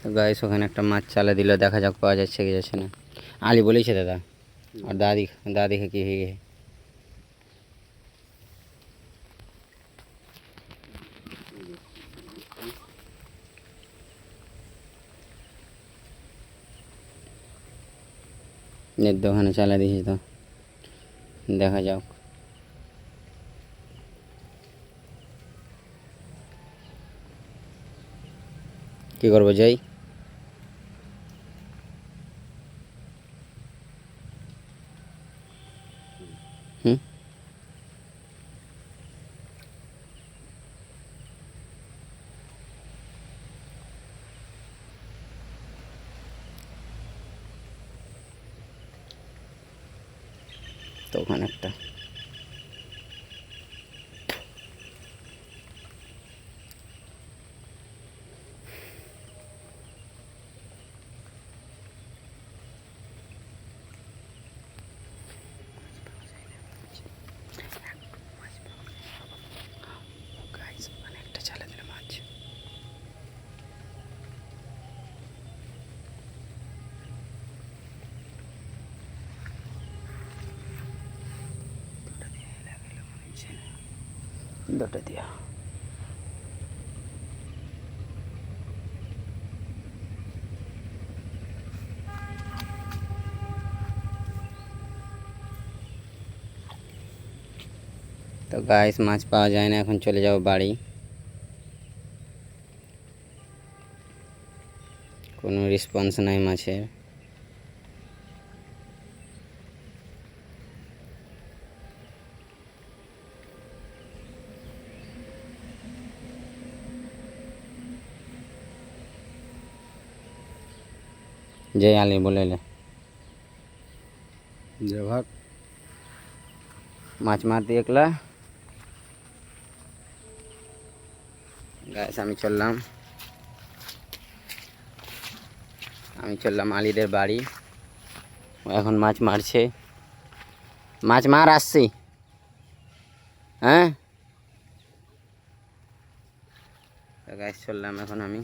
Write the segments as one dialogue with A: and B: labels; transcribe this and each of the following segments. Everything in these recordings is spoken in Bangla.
A: তো গাইস ওখানে একটা মাছ চালা দিল, দেখা যাক পাওয়া যাচ্ছে কি যাচ্ছে না। আলি বলেছে দাদা, আর দাদি দাদি কি হয়ে গেছে। নেট ওখানে চালা দিয়েছি, তো দেখা যাক কি করবো। যাই হুম তো ওখানে একটা চালা দিল মাছ। দুটো দিয়া তো গাইস মাছ পাওয়া যায় না, এখন চলে যাব বাড়ি। কোনো রেসপন্স নাই মাছের। जय आली बोले ले जय भाग माछ मारती एकला। गाइस আমি চললাম আলিদের বাড়ি। ও এখন মাছ মারছে, মাছ মার আসছি। হ্যাঁ তো গাইস চললাম এখন আমি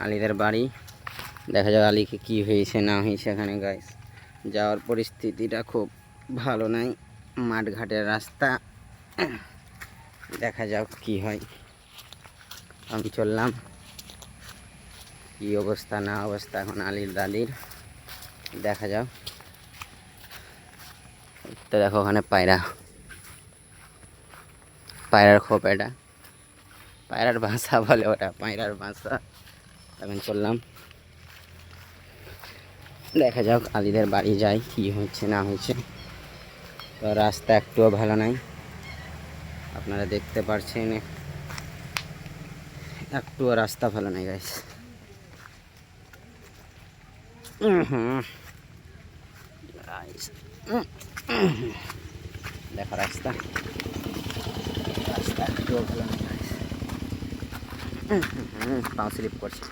A: আলিদের বাড়ি। দেখা যাক আলিকে কি হয়েছে না হয়েছে। এখানে গাইস যাওয়ার পরিস্থিতিটা খুব ভালো নাই, মাঠঘাটের রাস্তা। দেখা যাক কি হয়। আমি চললাম, কি অবস্থা না অবস্থা এখন আলির দাদির দেখা যাক। তো দেখো ওখানে পায়রার খোপ, এটা পায়রার বাসা বলে, ওটা পায়রার বাসা। এখন চললাম, দেখা যাক আলিদের বাড়ি যাই কি হচ্ছে না হচ্ছে। তো রাস্তা একটুও ভালো নাই, আপনারা দেখতে পাচ্ছেন, একটুও রাস্তা ভালো নাই গাইস। দেখো রাস্তা একটুও ভালো নাই গাইস। পাও স্লিপ করছে।